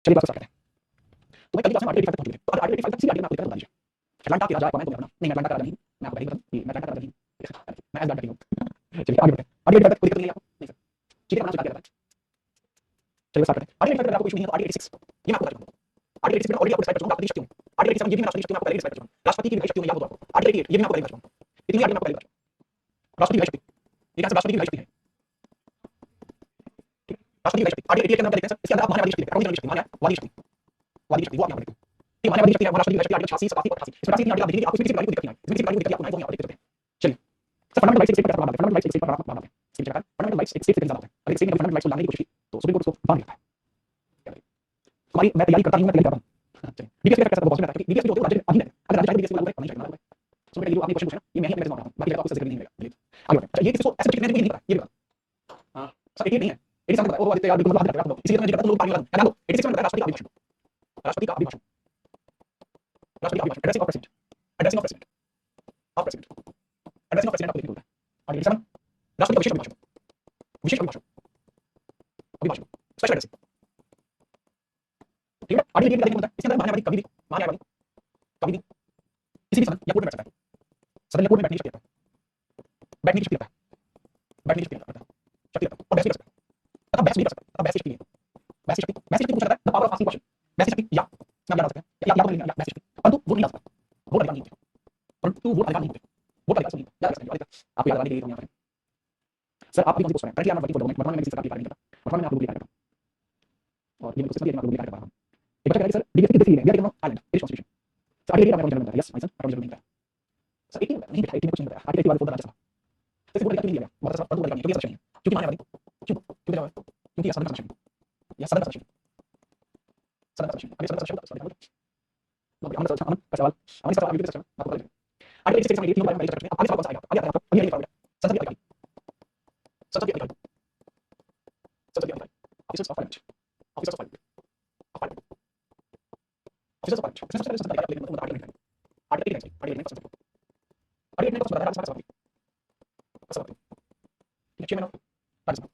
चलिए class start करते हैं। तो मैं कल की क्लास में आर्टिकल 85 तक पहुंच गए। तो आर्टिकल 85 तक सीधे आर्टिकल में आपको दिक्कत बता दीजिए। अटलांटा की राजा है, कौन है तो मैं अपना नहीं, मैं अटलांटा का राजा नहीं, मैं आपको पहले ही बता दूं कि मैं अटलांटा का राजा नहीं, मैं एसगार्ड का किंग हूं। चलिए आगे बढ़ते हैं। आर्टिकल 85 तक कोई दिक्कत नहीं है आपको? नहीं सर, चीजें बनाना स्टार्ट करते हैं। चलिए स्टार्ट करते हैं। आर्टिकल 85 तक आपको कुछ नहीं है तो आर्टिकल 86 ये मैं आपको बता दूंगा। आर्टिकल 86 में ऑलरेडी आपको डिस्क्राइब कर चुका हूं, राष्ट्रपति शक्ति हूं। आर्टिकल 87 ये भी मैं राष्ट्रपति शक्ति हूं, आपको पहले ही डिस्क्राइब कर चुका हूं। राष्ट्रपति की विधायी शक्ति हूं, याद होगा आपको। आर्टिकल 88 ये भी मैं आपको पहले बता चुका हूं। इतनी आर्टिकल मैं आपको पहले बता चुका हूं। राष्ट्रपति की विधायी शक्ति, ये कैसे राष्ट्रपति की विधायी शक्ति है? राष्ट्रपति की विधायी शक्ति आर्टिकल 88 के अंदर देखते हैं सर, इसके अंदर आप मान्यवादी शक्ति देखते हैं, कौन सी शक्ति? मान्यवादी शक्ति, वादी शक्ति वो आप यहां पर देखते हैं। ठीक, मान्यवादी शक्ति है, वो राष्ट्रपति की विधायी शक्ति आर्टिकल 86, 87 और 88 इसमें 88 आर्टिकल आप देखेंगे, आपको इसमें किसी प्रकार की दिक्कत नहीं आएगी। इसमें किसी प्रकार की दिक्कत आपको नहीं, वो यहां पर देख सकते हैं। चलिए सर, फंडामेंटल राइट्स एक पर बात करते हैं। फंडामेंटल राइट्स एक पर बात करते हैं। इसके प्रकार फंडामेंटल राइट्स एक से ज्यादा होते हैं। अगर एक से फंडामेंटल राइट्स को लाने की कोशिश की तो सुप्रीम कोर्ट उसको बांध देता है। तुम्हारी मैं तैयारी करता नहीं हूं, मैं तैयारी करता हूं। चलिए डीपीएसपी का कैसा बहुत है, क्योंकि डीपीएसपी जो राज्य अधीन है, अगर राज्य चाहे डीपीएसपी लागू करे नहीं चाहिए, तो मेरे लिए जो आपने क्वेश्चन पूछा ये मैं ही अपने जवाब रहा हूं, बाकी जगह आपको जिक्र नहीं मिलेगा। चलिए आगे बढ़ते हैं। अच्छा, ये किसी को ऐसे बच्चे नहीं पता, ये भी हां सर, ये नहीं है, ये समझ वो आदित्य यार बिल्कुल मतलब हाथ रखा, इसीलिए तो मैं कहता हूं लोग पानी वाला ध्यान दो। 86 में राष्ट्रपति का अभिभाषण, राष्ट्रपति का अभिभाषण, राष्ट्रपति का अभिभाषण, addressing of president, addressing of president, of president, addressing of president आपको बोलता है। और 87 राष्ट्रपति का विशेष अभिभाषण, विशेष अभिभाषण, अभिभाषण, स्पेशल एड्रेसिंग। ठीक है, आगे देखिए होता है इसके अंदर मान्यवादी कभी भी, मान्यवादी कभी भी किसी भी सदन या कोर्ट में बैठ सकता है। सदन या कोर्ट में बैठने की शक्ति रखता है, बैठने की शक्ति रखता है, बैठने की शक्ति रखता है, शक्ति रखता है और बहस भी कर सकता है। तथा बहस नहीं कर सकता, तथा बहस की शक्ति नहीं है। बहस की शक्ति, बहस की शक्ति पूछा जाता है the power of asking question, बहस की शक्ति या इसमें आप याद रख सकते हैं या तो बोलेंगे या बहस की शक्ति, परंतु वोट नहीं ला सकता, वोट अधिकार नहीं होते, परंतु वोट अधिकार नहीं होते, वोट अधिकार नहीं याद रख सकते हैं। आपको याद रखने के लिए हम यहाँ पर सर आप भी कौन सी पोस्ट में currently I am working for government, वर्तमान में मैं किसी सरकार की कार्य नहीं करता, वर्तमान में आप लोगों के लिए कार्य करता हूं और ये मेरे को सिस्टम की मैं लोगों के लिए कार्य कर रहा हूं। एक बच्चा कह रहा है सर डीपीएसपी की डिग्री है, we are island British constitution. Sir article मैं जनरल यस माय सन मैं जनरल नहीं है सर, 18 नहीं बेटा, 18 कुछ नहीं बताया, आर्टिकल 84 बोलता राज्यसभा जैसे वोट अधिकार क्यों नहीं दिया गया, बहुत सारा परंतु अधिकार नहीं क्योंकि ऐसा नहीं है, क्योंकि मान्यवादी क्यों क्योंकि जवाब क्योंकि यह सदन का सदस्य है, यह सदन का सदस्य है, सदन का सदस्य है, अभी सदन का सदस्य होता है सॉरी हम सदस्य हम का सवाल हम इसका सवाल अभी सदस्य आपको बता दें। आर्टिकल 86 में ये तीनों बारे में चर्चा करेंगे, आगे सवाल कौन सा आएगा, आगे आता है आपको अभी आगे संसद के अधिकारी, संसद के अधिकारी, संसद के अधिकारी, officers of parliament, officers of parliament, officers of parliament, इसमें सबसे पहले संसद के अधिकारी मतलब आर्टिकल 89, आर्टिकल 89, आर्टिकल 89 सबसे आर्टिकल 89 को बताया राज्यसभा का सभापति, ठीक है, chairman of Rajya Sabha,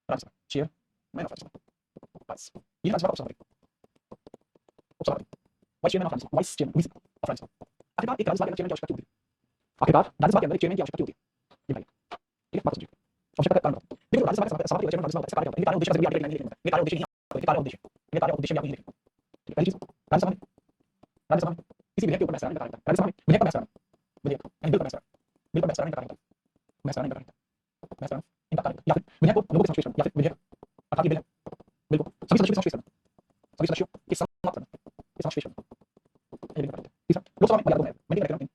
Rajya Sabha chairman of Rajya Sabha, बस ये राज्यसभा का उपसभापति, उपसभापति, vice chairman of Rajya Sabha, vice chairman of Rajya Sabha. आखिरकार एक राज्यसभा के अंदर चेयरमैन की आवश्यकता क्यों होती है? आखिरकार राज्यसभा के अंदर चेयरमैन की आवश्यकता क्यों होती है? ये बताइए, ठीक है, बात समझिए, आवश्यकता का कारण बताओ। देखो राज्यसभा के सभापति चेयरमैन राज्यसभा का कार्य होता है, कार्य उद्देश्य से भी आर्टिकल 89 लिखना है, ये कार्य उद्देश्य नहीं है, कार्य उद्देश्य, ये कार्य उद्देश्य भी आप नहीं लिखेंगे। ठीक है, पहली चीज राज्यसभा में, राज्यसभा में किसी विधेयक के ऊपर बहस कराने का कार्य होता है, राज्यसभा में विधेयक पर बहस कराना, विधेयक यानी बिल पर बहस कराना, बिल पर बहस कराने का कार्य होता है, बहस कराने का कार्य होता है, बहस कराना इनका कार्य या फिर विधेयक को लोगों के समक्ष पेश करना या फिर विधेयक अर्थात ये बिल है, बिल को सभी सदस्यों के समक्ष पेश करना, सभी सदस्यों के समक्ष करना, के समक्ष पेश करना, ये बिल का कार्य होता है। तीसरा लोकसभा में मर्यादा है, मेंटेन राज्यसभा,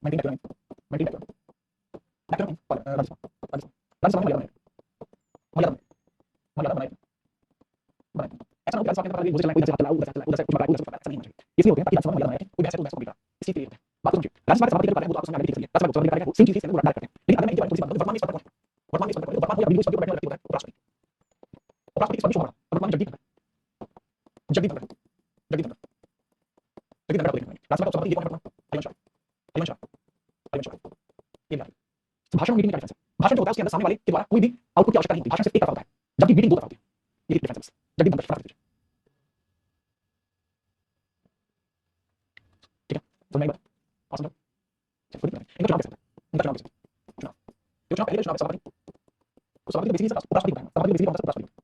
राज्यसभा में मर्यादा बनाए, बनाए ऐसा ना हो कि राज्यसभा के अंदर मुझे चलना है, कोई चलाओ उधर चलाओ उधर कुछ लगाओ उधर ऐसा नहीं होना चाहिए, इसलिए होते हैं ताकि राज्यसभा में मर्यादा बनाए कोई बहस है तो बहस को बिगाड़, इसी के लिए होता है। बात समझिए, राज्यसभा के सभापति जो कार्य है वो तो आपस में आगे ठीक है, राज्यसभा के सभापति कार्य है सेम चीज से वो डायरेक्ट करते हैं, लेकिन अगर मैं इनके बारे में थोड़ी सी बात करूं, वर्तमान में इस पर कौन है, वर्तमान में इस पर वर्तमान में बिल्कुल इस पर बैठने वाला व्यक्ति होता है उपराष्ट्रपति, उपराष्ट्रपति इस पर शोभा वर्तमान में जगदीप जगदीप धनखड़, जगदीप धनखड़, जगदीप धनखड़ को देखना है। राज्यसभा का सभापति ये कौन है वर्तमान? हरिवंश राय, हरिवंश राय, हरिवंश राय, ये बात है। भाषण मीटिंग में क्या डिफरेंस है? भाषण जो होता है उसके अंदर सामने वाले के द्वारा कोई भी आउटपुट की आवश्यकता नहीं होती, भाषण सिर्फ एक तरफा होता है, जबकि मीटिंग दो तरफा होती है, ये डिफरेंस है। जगदीप धनखड़ ठीक है, समझ में आई बात? और समझो इनका चुनाव कैसे होता है, इनका चुनाव कैसे होता है? चुनाव जो चुनाव पहले चुनाव सभापति तो सभापति बेसिकली राष्ट्रपति होता है, सभापति बेसिकली कौन सा राष्ट्रपति होता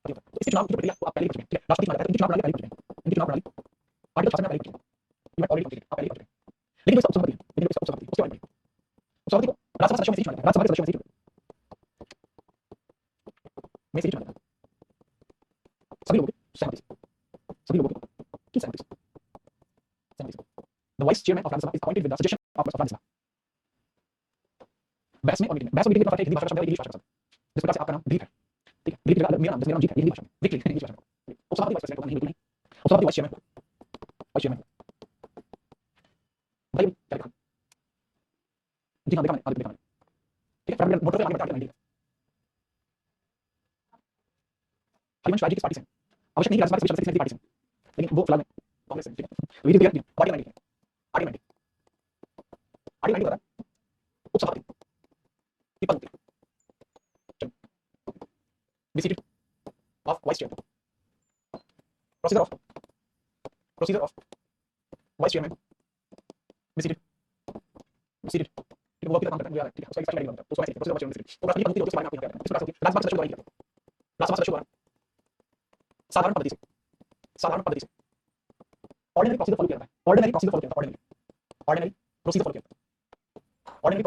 है, तो इसी चुनाव की प्रक्रिया को आप पहले ही पढ़ चुके हैं, ठीक है, राष्ट्रपति चुना जाता है, इनकी चुनाव प्रणाली पहले ही पढ़ चुके हैं, इनकी चुनाव प्रणाली आर्टिकल 66 में पहले ही पढ़ चुके हैं, ये ऑलरेडी पढ़ चुके हैं, आप पहले ही पढ़ चुके हैं। लेकिन जो उपसभापति है, लेकिन जो उपसभापति उसके बारे में उपसभापति को राज्यसभा सदस्यों में से चुना जाता है, राज्यसभा के सदस्यों में से चुना जाता है, सभी लोगों की सहमति से, सभी लोगों की सहमति से, सहमति से। The vice chairman of Rajya Sabha is appointed with the suggestion of Rajya Sabha। बहस में और मीटिंग में, बहस और मीटिंग के हिंदी भाषा का शब्द है, इंग्लिश भाषा का शब्द, जिस प्रकार से आपका नाम दिलीप है, ठीक है, दिलीप की जगह मेरा नाम जैसे मेरा नाम जीत है, ये हिंदी भाषा में, दिलीप लिखते हैं इंग्लिश भाषा में। उपसभापति वाइस प्रेसिडेंट होगा नहीं, बिल्कुल नहीं, उपसभापति वाइस चेयरमैन, वाइस चेयरमैन भाई क्या लिखा? जी हाँ देखा मैंने, देखा मैंने, ठीक है, फटाफट मोटर पे आगे बढ़ते हैं। हरिवंश राय जी किस पार्टी से हैं? आवश्यक नहीं राज्यसभा के सभी सदस्य किसी पार्टी से हैं, लेकिन वो फिलहाल में कांग्रेस से, ठीक है, तो ये क्लियर नहीं पार्टी में नहीं है, आगे में आगे में बता उपसभापति की पद be seated of vice chairman, procedure of vice chairman be seated वो वक्त काम करता है ठीक है उसका एक स्टाइल बनता है उसको ऐसे प्रोसीजर वाइस चेयरमैन तो राष्ट्रपति की पद्धति होती है इसके बारे में आप इस प्रकार से राज्यसभा सदस्य राज्यसभा सदस्य साधारण पद्धति से ऑर्डिनरी प्रोसीजर फॉलो किया जाता है ऑर्डिनरी प्रोसीजर फॉलो किया जाता है ऑर्डिनरी प्रोसीजर फॉलो किया जाता है मतलब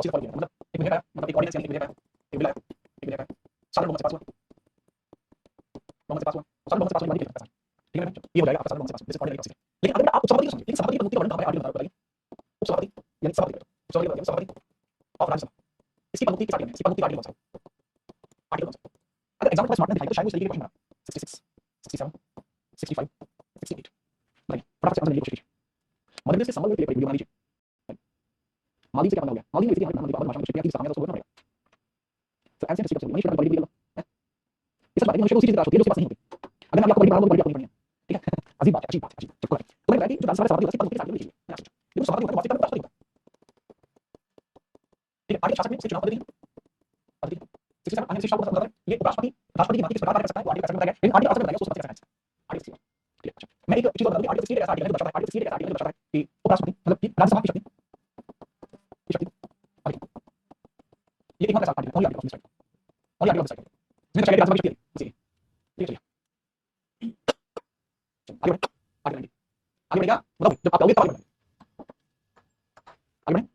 एक विधेयक है मतलब एक ऑर्डिनेंस यानी एक विधेयक है एक बिल है साधारण बहुमत से पास हुआ साधारण बहुमत से पास होने वाली ठीक है ना ये हो जाएगा आपका साधारण बहुमत से पास दिस ऑर्डिनरी प्रोसीजर लेकिन अगर आप उपसभापति को समझिए लेकिन सभापति की पद्धति का वर्णन कहां है आर्टिकल बताइए उपसभापति यानी सभापति ऑफ राज्यसभा इसकी पद्धति किस आर्टिकल में इसकी पद्धति आर्टिकल कौन सा अगर एग्जांपल स्मार्ट में दिखाई तो शायद उस तरीके के क्वेश्चन 66 67 65 68 भाई फटाफट से आंसर देने की कोशिश कीजिए मध्य प्रदेश के संबल में पेपर वीडियो बना लीजिए मालदीव से क्या बना हो गया मालदीव में स्थिति हमारी भाषा में क्षेत्रीय की सामने तो बोलना पड़ेगा तो ऐसे हिस्ट्री का मनीष बड़ी है इस बात में मनुष्य को उसी चीज राष्ट्र उसके पास नहीं होती अगर मैं आपको बड़ी बड़ी पढ़नी है ठीक है अजीब बात है चुप कर तो मैंने कहा कि जो राज्यसभा सभापति होता है उसके साथ लिखिए ये सभापति होता है वास्तविक राष्ट्रपति होता है ठीक है आगे शासन में से चुनाव पद्धति इसके साथ अन्य शिक्षा को मतलब ये राष्ट्रपति की बात किस प्रकार कर सकता है वो आर्टिकल 67 बताएगा लेकिन आर्टिकल 67 बताएगा उसको कैसे करना है आर्टिकल 67 ठीक है मैं एक चीज बता दूं आर्टिकल 68 ऐसा आर्टिकल है आर्टिकल 68 ऐसा आर्टिकल बताता है कि उपराष्ट्रपति मतलब कि राज्यसभा की शक्ति ये एक ऐसा आर्टिकल ओनली आर्टिकल मैं चाहिए राज्यसभा की शक्ति जी ठीक है चलिए आगे बढ़ेगा बताओ जब आप आओगे तब आगे बढ़ें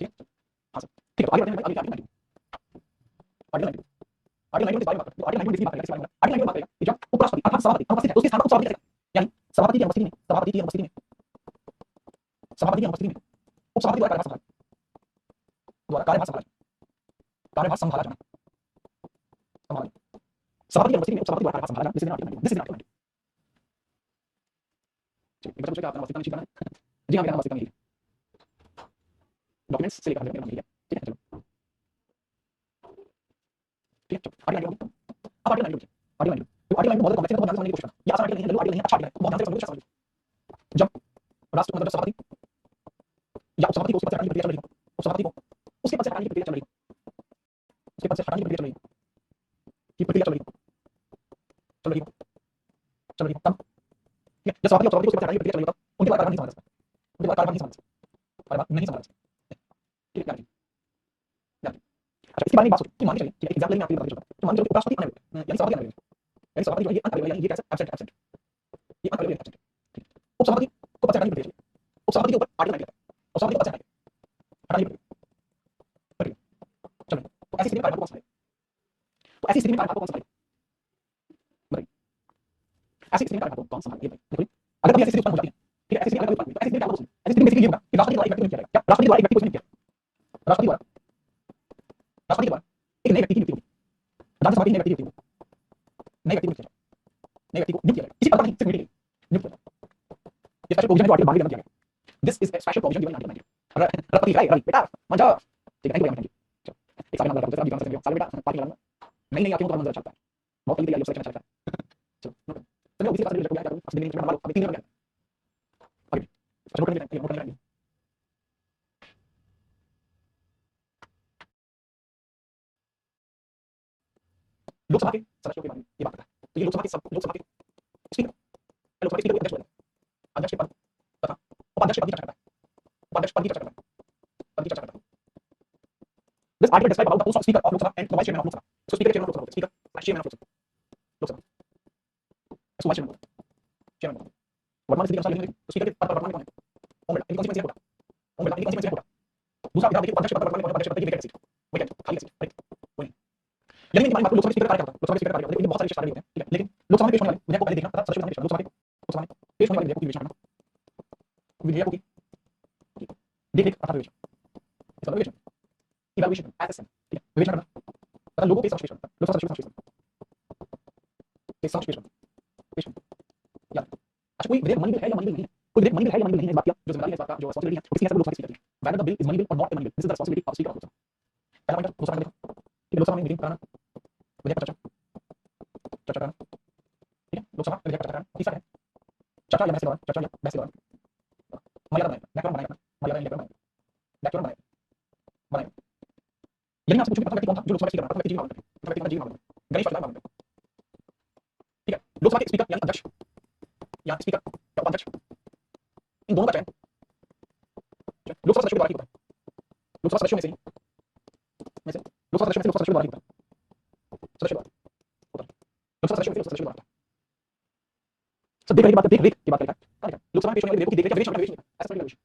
ठीक है हां सर ठीक है आगे बढ़ें आगे आर्टिकल 90 के बारे में आर्टिकल 90 की बात करें आर्टिकल 90 की बात करेगा कि जब उपराष्ट्रपति अर्थात सभापति उपस्थित है उसके स्थान पर उपसभापति करेगा यानी सभापति की उपस्थिति में उपसभापति द्वारा कार्यभार संभाला जाना सभापति की उपस्थिति में उपसभापति द्वारा कार्यभार संभाला जाना दिस इज आर्टिकल 90 चलिए बच्चों का अपना वास्तविकता निश्चित करना है जी हां मेरा वास्तविकता नहीं है डॉक्यूमेंट्स से लेकर मेरा नाम लिखिए ठीक है चलो ठीक है आर्टिकल 90 अब आर्टिकल 90 तो आर्टिकल 90 बहुत कॉम्प्लेक्स है तो बनाने की कोशिश करना ये आसान आर्टिकल नहीं है आर्टिकल नहीं है अच्छा आर्टिकल है बहुत ध्यान से समझो जब राष्ट्र मतलब सभापति या उपसभापति को उसके पद से हटाने की प्रक्रिया चल रही हो उपसभापति को उसके पद से हटाने की प्रक्रिया चल रही हो उसके पद से हटाने की प्रक्रिया चल रही हो तब ठीक है जब सभापति उसके पद से हटाने की प्रक्रिया चल रही हो उनके द्वारा नहीं समझ सकता उनके द्वारा नहीं समझ सकता ठीक है अच्छा इसके बारे में बात सोचो कि मान चलिए ठीक है एग्जांपल में आपको बता देता हूं तो मान चलिए उपराष्ट्रपति अनअवेलेबल यानी सभापति अनअवेलेबल यानी सभापति जो है ये अनअवेलेबल यानी ये कैसे एब्सेंट ये अनअवेलेबल एब्सेंट ठीक उपसभापति को पद से हटाने की प्रक्रिया उपसभापति के ऊपर आर्टिकल 90 उपसभापति को पद से हटाने की प्रक्रिया चलो तो ऐसी स्थिति में कार्यभार कौन संभालेगा तो ऐसी स्थिति में कार्यभार कौन संभालेगा बताइए ऐसी स्थिति में कार्यभार कौन संभालेगा ये बताइए अगर कभी ऐसी स्थिति उत्पन्न हो जाती है ठीक है ऐसी स्थिति अगर उत्पन्न ऐसी स्थिति क्या होगा ऐसी स्थिति में बेसिकली ये होगा कि राष्ट्रपति द्वारा एक व्यक्ति को नियुक्त किया जाएगा क्या राष्ट्रपति द्वारा एक व्यक्ति को नियुक्त किया राष्ट्रपति द्वारा एक नए व्यक्ति की नियुक्ति होगी राज्यसभा की नए व्यक्ति की नियुक्ति होगी नए व्यक्ति को नियुक्त किया जाएगा किसी पद पर नहीं सिर्फ मीटिंग नियुक्त किया जाएगा ये स्पेशल प्रोविजन है जो आर्टिकल 92 में दिया गया this is special provision given in article 90 राष्ट्रपति रवि बेटा मजा ठीक है थैंक यू एक साल में लगा दूसरा भी काम साल बेटा पार्टी लगाना नहीं आती हूं तो मंजर अच्छा है बहुत जल्दी तैयारी अच्छा लगता है चलो चलो इसी बात से रिलेटेड हो गया आज दिन में नंबर अभी 3 दिन हो गया आगे अच्छा नोट करने लोकसभा के सदस्यों के बारे में ये बात करता है तो ये लोकसभा के स्पीकर लोकसभा के स्पीकर को अध्यक्ष के पद तथा उपाध्यक्ष के पद की चर्चा करता है उपाध्यक्ष पद की चर्चा करता है this article describe about the post of speaker of Lok Sabha and the vice chairman of Lok Sabha so speaker chairman of Lok Sabha speaker chairman of Lok Sabha so vice chairman वर्तमान स्थिति के अनुसार लिखेंगे तो स्पीकर के पद पर वर्तमान कौन है ओम बेटा इनकी कौन सी ओम बेटा इनकी कौन सी कोटा दूसरा विधान देखिए उपाध्यक्ष पद पर वर्तमान कौन है उपाध्यक्ष पद की वैकेंसी वैकेंट खाली सीट राइट वही यदि मैं बात करूं लोकसभा स्पीकर का कार्य करता है लोकसभा स्पीकर का कार्य करता है बहुत सारे विषय होते हैं ठीक है लेकिन लोकसभा में पेश होने वाले विधेयक को पहले देखना तथा सदस्य विधान लोकसभा में पेश होने वाले विधेयक को विवेचना करना विधेयक की देख देख अर्थात विवेचना इवैल्यूएशन एसेसमेंट ठीक है विवेचना करना तथा लोगों के संश्लेषण लोकसभा संश्लेषण याद अच्छा कोई विधेयक मनीबिल है या मनीबिल नहीं है कोई विधेयक मनीबिल है या मनीबिल नहीं है इस बात की जो जिम्मेदारी है इस बात का जो रिस्पांसिबिलिटी है वो किसी ऐसे लोकसभा स्पीकर की whether the bill is monible or not monible this is the responsibility of speaker of Lok Sabha पहला पॉइंट दूसरा देखो कि लोकसभा में मीटिंग कराना विधेयक चर्चा करना ठीक है लोकसभा विधेयक चर्चा करना तीसरा है चर्चा या बहस के दौरान मर्यादा बनाएगा व्याकरण बनाएगा यदि आपसे पूछूं व्यक्ति कौन था जो लोकसभा स्पीकर बना व्यक्ति जी मालूम व्यक्ति का जी मालूम गणेश प्रसाद मालूम ठीक है लोकसभा के स्पीकर यानी अध्यक्ष या स्पीकर या उपाध्यक्ष, इन दोनों का चयन लोकसभा सदस्यों के द्वारा ही होता है। लोकसभा सदस्यों में से लोकसभा सदस्यों के द्वारा ही होता है। सदस्यों द्वारा होता है। लोकसभा सदस्यों में से सदस्यों द्वारा होता है। सब देख रेख की बात करेगा लोकसभा में पेश होने वाले विधेयकों की देख रेख या विवेचना नहीं ऐसा सभी विषय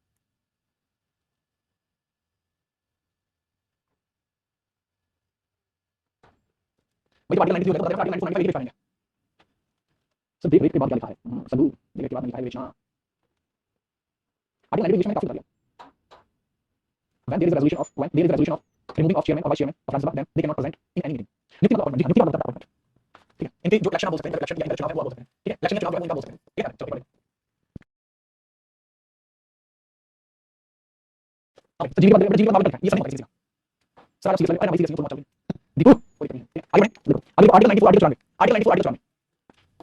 वही पार्टी लाइन की होता है पार्टी लाइन को लिखा है सब देख रेख के बाद क्या लिखा है सबूत देख रेख के बाद लिखा है विवेचना पार्टी लाइन विवेचना में काफी बता दिया when there is a resolution of removing of chairman or vice chairman of Rajya Sabha then they cannot present in any meeting नियुक्ति मतलब नियुक्ति मतलब अपॉइंटमेंट ठीक है इनके जो इलेक्शन आप बोल सकते हैं इलेक्शन या इनका चुनाव है वो बोल सकते हैं ठीक है इलेक्शन या चुनाव है वो इनका बोल सकते हैं ठीक है चलो पढ़िए तो जीवन में लिखा है ये सब नहीं पता सारा चीज अरे मैं इसी को चल देखो कोई नहीं आगे मैं देखो अभी article 94 article 94 article 94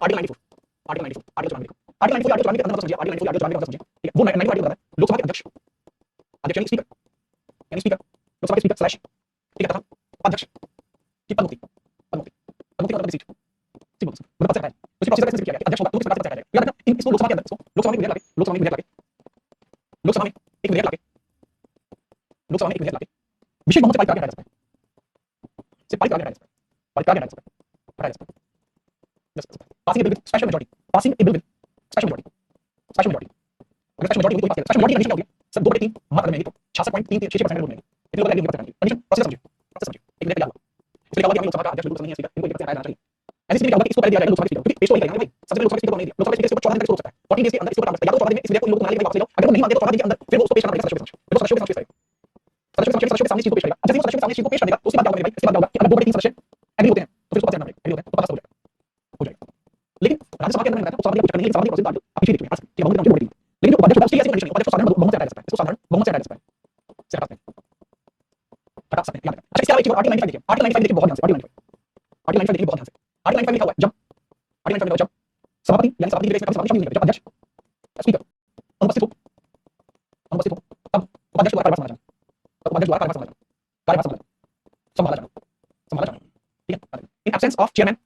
article 94 article 94 article 94 article 94 article 94 के अंदर समझिए आर्टिकल 94 आर्टिकल 94 समझिए ठीक है वो 94 आर्टिकल है लोकसभा के अध्यक्ष अध्यक्ष यानी स्पीकर लोकसभा के स्पीकर स्लैश ठीक है तथा अध्यक्ष की पदमुक्ति मतलब सीट ठीक है मतलब पद से हटाया उसकी प्रोसेस कैसे किया गया अध्यक्ष होगा तो किस प्रकार से हटाया जाएगा याद रखना इसको लोकसभा के अंदर इसको लोकसभा में विधेयक लाके लोकसभा में एक विधेयक लाके लोकसभा में एक विधेयक लाके विशेष बहुमत से पारित करके हटाया जा सकता है से पारित करके हटाया जा सकता है passing A bill with special majority passing A bill with special majority अगर स्पेशल मेजॉरिटी कोई पास स्पेशल मेजॉरिटी की कंडीशन क्या होगी सर 2/3 मत में तो 66.36% वोट मिलेंगे इतने लोग एग्री करते हैं कंडीशन प्रोसेस समझिए एक मिनट पहले इसलिए क्या होगा कि लोकसभा का अध्यक्ष बिल्कुल नहीं है स्पीकर इनको एक हटाया जाना चाहिए ऐसे इसलिए क्या होगा कि इसको पहले दिया जाएगा लोकसभा स्पीकर क्योंकि पेश तो नहीं करेंगे भाई सबसे पहले लोकसभा स्पीकर को नहीं दिया लोकसभा स्पीकर को 14 दिन तक रोक सकता है 14 डेज के अंदर इसको काम सकता है या तो 14 दिन में इस विधेयक को लोग बना लेंगे वापस ले जाओ अगर वो नहीं मानते तो 14 दिन के अंदर फिर वो उसको पेश करना पड़ेगा सदस्यों के समक्ष सदस्यों के सामने चीज को पेश करेगा जब वो सदस्यों के सामने चीज को पेश करेगा तो उसके बाद क्या होगा भाई इसके बाद क्या होगा कि अगर 2/3 सदस्य एग्री होते हैं तो फिर उसको पास करना पड़ेगा एग्री होते हैं तो पास हो जाएगा लेकिन राज्यसभा के अंदर में रहता है तो सभा कुछ करने के लिए सभा की प्रोसेस आप पीछे देखिए ठीक है बहुत काम की लेकिन जो उपाध्यक्ष होता है उसकी ऐसी कंडीशन नहीं उपाध्यक्ष साधारण बहुमत से हटाया जा सकता है इसको साधारण बहुमत से हटाया जा सकता है से हटा सकते हैं अच्छा इसके अलावा एक आर्टिकल 95 देखिए आर्टिकल 95 देखिए बहुत ध्यान से आर्टिकल 95 देखिए बहुत ध्यान से आर्टिकल 95 लिखा हुआ है जब आर्टिकल 95 जब सभापति यानी सभापति के सभापति शामिल नहीं जब अध्यक्ष स्पीकर अनुपस्थित हो तब उपाध्यक्ष द्वारा कार्यभार संभाला जाना उपाध्यक्ष द्वारा कार्यभार संभाला जाना ठीक है in absence of chairman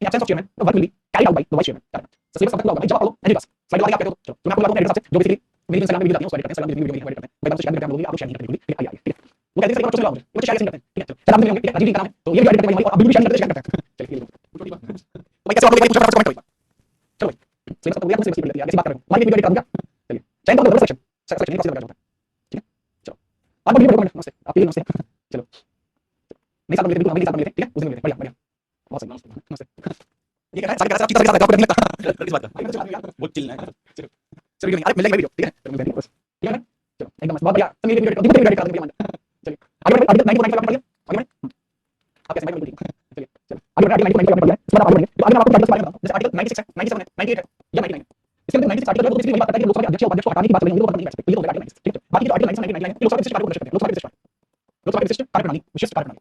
the work will be carried out by the vice chairman सिर्फ सब तक होगा जब आप लोग एडिट स्लाइड वाला आप कहते हो चलो मैं आपको लगा दूं एडिट से जो बेसिकली मेरी इंस्टाग्राम में वीडियो आती है उसको एडिट करते हैं इंस्टाग्राम में वीडियो एडिट करते हैं मैं शेयर करते हैं आप लोग शेयर नहीं करते बिल्कुल आइए ठीक है वो कहते हैं सही बात मुझे शेयर करते हैं ठीक है चलो आप लोग राजीव जी का नाम है तो ये भी एडिट करते हैं आप बिल्कुल शेयर करते हैं चलिए छोटी बात तो भाई कैसे आप लोग कुछ कमेंट करो चलो सही बात हो गया मुझसे बिल्कुल ऐसी बात करें हमारी वीडियो एडिट करूंगा चलिए चैनल को सेक्शन सेक्शन नहीं पास होता है ठीक है चलो आप वीडियो कमेंट नमस्ते आपके लिए नमस्ते चलो नहीं साथ में बिल्कुल हमें साथ में ठीक है उस दिन बढ़िया बढ़िया बहुत सही नमस्ते ये क्या है सारे चीज़ के साथ आपको नहीं लगता इस बात का वो चिल है चलो नहीं अरे मिलेगा वीडियो ठीक है चलो मिलेंगे बस ठीक है चलो एकदम बहुत बढ़िया तुम ये वीडियो देखो वीडियो कर देंगे चलिए आगे बढ़िए आगे 94 आगे बढ़िए आप कैसे माइक ठीक चलिए चलो आगे बढ़िए 94 बढ़िया इस बार आगे बढ़ेंगे तो आगे मैं आपको आर्टिकल बारे में बताऊं जैसे आर्टिकल 96 है 97 है 98 है या 99 है इसके अंदर 96 आर्टिकल है वो बेसिकली वही बात करता है कि लोकसभा के अध्यक्ष और उपाध्यक्ष को हटाने की बात करेंगे वो नहीं कर सकते ये तो हो गया आर्टिकल 96 ठीक है बाकी जो आर्टिकल 97 99 है लोकसभा के विशिष्ट कार्य को दर्शाते हैं लोकसभा के विशिष्ट कार्यप्रणाली विशिष्ट कार्यप्रणाली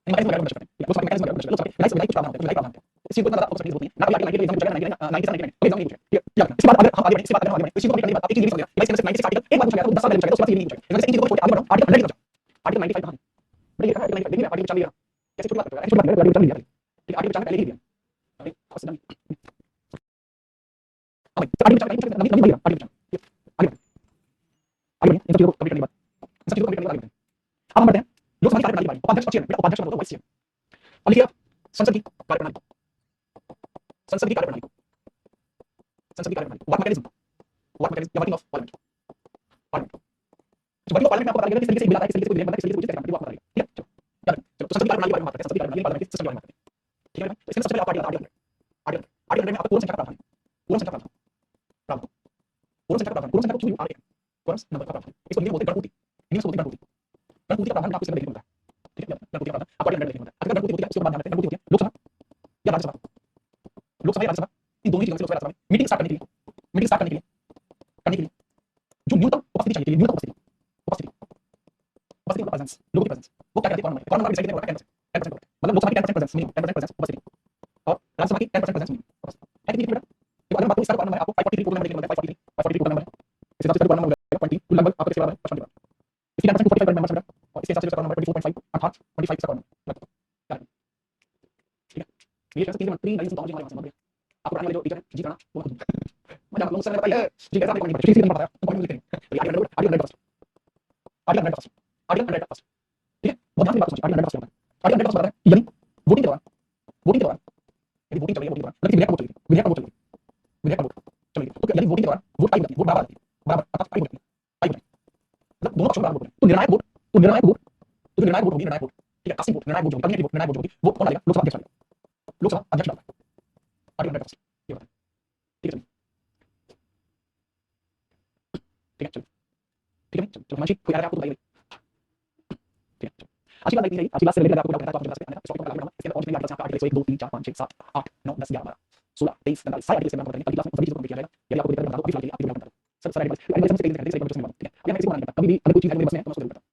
मैकेनिज्म वगैरह दर्शाते हैं लोकसभा मैकेनिज्म वगैरह दर्शाते हैं लोकसभा कुछ प्रावधान होते हैं विधायी प्रावधान इसी को इतना फोकस करने की जरूरत नहीं ना आर्टिकल 99 एग्जाम जगह 99 अभी एग्जाम नहीं पूछे ठीक है इसके बाद अगर हम आगे बढ़े इसके बाद अगर हम आगे बढ़े इसी को करने के बाद एक चीज समझ गया भाई इसमें 96 आर्टिकल एक बार पूछा गया तो 10 साल पहले पूछा गया उसके बाद ये नहीं पूछा इसमें से एक चीज को छोड़ आगे बढ़ो आर्टिकल 100 आर्टिकल 95 कहां है बड़ी लिखा है आर्टिकल 95 देखिए आर्टिकल 4 लिया कैसे छोटी बात कर रहा है छोटी बात कर आर्टिकल 4 लिया ठीक आर्टिकल 4 पहले ही लिया अरे बस नहीं अब आर्टिकल 4 नहीं लिया आर्टिकल 4 आगे इन सब चीजों को कंप्लीट करने के बाद इन सब चीजों को कंप्लीट करने के बाद अब हम बढ़ते हैं लोकसभा की कार्यप्रणाली उपाध्यक्ष और चेयरमैन उपाध्यक्ष मतलब वाइस चेयरमैन अब लिखिए संसद की कार्यप्रणाली संसद की कार्यप्रणाली what mechanism the working of parliament जो वर्किंग ऑफ पार्लियामेंट में आपको पता लगेगा किस तरीके से बिल आता है किस तरीके से बिल बनता है किस तरीके से कैसे बनता है ठीक है चलो तो संसद की कार्यप्रणाली के बारे में बात करते हैं संसद की कार्यप्रणाली पार्लियामेंट सिस्टम के बारे में बात करते हैं ठीक है तो इसमें सबसे पहले आप आर्टिकल में आपको पूर्ण संख्या का प्रावधान पूर्ण संख्या का प्रावधान पूर्ण संख्या का प्रावधान पूर्ण संख्या को चुनिए आ रही है पूर्ण नंबर का प्रावधान इसको हिंदी में बोलते हैं गणपूर्ति हिंदी में बोलते हैं गणपूर्ति का प्रावधान आपको इसमें देखने को मिलता है ठीक है गणपूर्ति का प्रावधान आपको आर्टिकल देखने को मिलता है अगर गणपूर्ति होती है उसके बाद ध्यान रखते हैं गणपूर्ति होती है लोकसभा या राज्यसभा लोकसभा या राज्यसभा इन दोनों ही चीजों से लोकसभा राज्यसभा मीटिंग स्टार्ट करने के लिए जो न्यूनतम उपस्थिति चाहिए न्यूनतम उपस्थिति मतलब प्रेजेंस लोगों की प्रेजेंस वो क्या कहते हैं कौन नंबर डिसाइड करते हैं 10% मतलब लोकसभा की 10% प्रेजेंस मिनिमम 10% प्रेजेंस उपस्थिति और राज्यसभा की 10% प्रेजेंस मिनिमम है कितनी बेटा देखो अगर बात करें इसका नंबर है आपको 543 कोड नंबर देखने को मिलता है 543 कोड नंबर है इस हिसाब से कोड नंबर हो जाएगा 20 लगभग आपको इसके बराबर है इसकी 10% 45 मेंबर्स है और इसके हिसाब से इसका नंबर 24.5 अर्थात 25 इसका नंबर ठीक है ये कैसे 3 9 समझ में आपको आने वाले जो टीचर है जी करना वो खुद मजा लोगों से बताइए जी कैसा आपने कमेंट किया बताया तो कमेंट लिखेंगे article 100 article 100 first article 100 first article 100 first ठीक है बहुत ध्यान से बात समझिए आर्टिकल 100 फर्स्ट आर्टिकल 100 फर्स्ट बताता है यानी वोटिंग के दौरान यदि वोटिंग चल रही है वोटिंग के दौरान मतलब विधेयक का वोट चल रही है विधेयक का वोट चल रही है तो यानी वोटिंग के दौरान वोट आई होती है वोट बराबर आती है बराबर अर्थात आई होती है आई होती है मतलब दोनों पक्षों में बराबर वोट तो निर्णायक वोट तो निर्णायक वोट तो जो निर्णायक वोट होगी निर्णायक वोट ठीक है कास्टिंग वोट निर्णायक वोट जो होगी निर्णायक वोट जो होगी वो कौन डालेगा लोकसभा अध्यक्ष डालेगा लोकसभा अध्यक्ष डालेगा आर्टिकल 100 ये बताएं ठीक है ठीक है चलो ठीक है चलो मानसी कोई आ रहा है आपको बताइए ठीक है अच्छी बात है अच्छी बात से रिलेटेड आपको डाउट है तो आप मुझे बता सकते हैं इस टॉपिक पर इसके और जितने आर्टिकल्स हैं आर्टिकल 1 2 3 4 5 6 7 8 9 10 11 16 23 45 सारे आर्टिकल्स में आपको बताएंगे अगली क्लास में सभी चीजों को किया जाएगा यदि आपको दिक्कत बता दो अभी फिलहाल के लिए आपकी बता दो सर आर्टिकल्स से कई दिन करते हैं ठीक है अभी मैं किसी को नहीं कभी भी अगर कोई चीज है मेरे बस में है तो मैं उसको जरूर करता हूं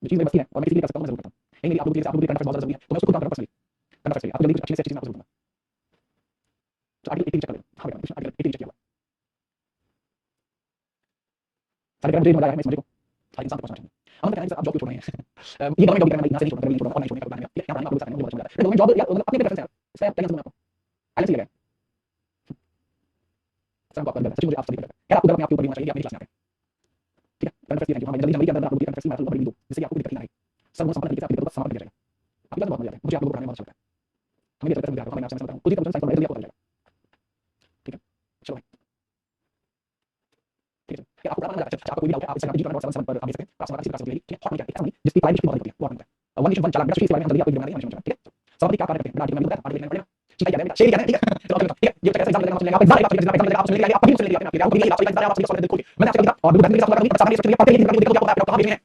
जो चीज मेरे बस की है और मैं किसी के लिए कर सकता हूं मैं जरूर करता हूं लेकिन आप लोग के लिए करना बहुत जरूरी है तो मैं उसको खुद करना पर्सनली करना पर्सनली आप जल्दी कुछ अच्छी से अच्छी चीज मैं आपको जरूर दूंगा तो आर्टिकल 18 चेक कर लें हां बेटा आर्टिकल 18 चेक किया हुआ सारे मुझे मजा आया मैं समझ को हर इंसान को पहुंचना चाहिए हम कहते हैं सर आप जॉब क्यों छोड़ रहे हैं ये गवर्नमेंट जॉब करना इतना से छोड़ना नहीं छोड़ना ऑनलाइन छोड़ने के बारे में क्या आपको बता रहे हैं मुझे समझ आ रहा है गवर्नमेंट जॉब या अपने प्रेफरेंस है इससे आप क्या समझ आपको आइलेंस लगा सर आपको अपना सच मुझे आप सभी कर यार आपको अपने आप के ऊपर भी होना चाहिए अपनी क्लास में ठीक है कंफर्स थैंक यू हम जल्दी के अंदर आपको कंफर्स में बड़ी दो जिससे आपको दिक्कत नहीं आए सब वो संपन्न तरीके से आपके बस समाप्त किया जाएगा आपकी बात बहुत मजा आ रहा है मुझे आपको पढ़ाने में बहुत अच्छा लगता है हमें ये लगता है मैं आपसे बताऊं कुछ ही साइकिल जल्दी आपको पता चलेगा ठीक है चलो ठीक है आपको पता लगा आपको कोई भी डाउट है आप इंस्टाग्राम पर जी पर आप देख सकते हैं आप सवाल किसी प्रकार से ले ठीक है हॉट नहीं है जिसकी प्राइवेसी बहुत होती है वो आपको पता है वन नेशन वन चला इंडस्ट्री के बारे में जल्दी आपको बना देंगे ठीक है सवाल क्या कार्य करते हैं आर्टिकल में बताया आर्टिकल में पढ़ना ठीक है क्या है शेयर क्या है ठीक है चलो ठीक है ये कैसे एग्जाम लेगा आप एग्जाम लेगा आप सुन लेगा आप सुन लेगा आप अभी सुन लेगा आप भी आपको सवाल देखो मैंने आपसे कहा और दूसरा के साथ लगा सामने इसके लिए पढ़ते हैं कहां भी है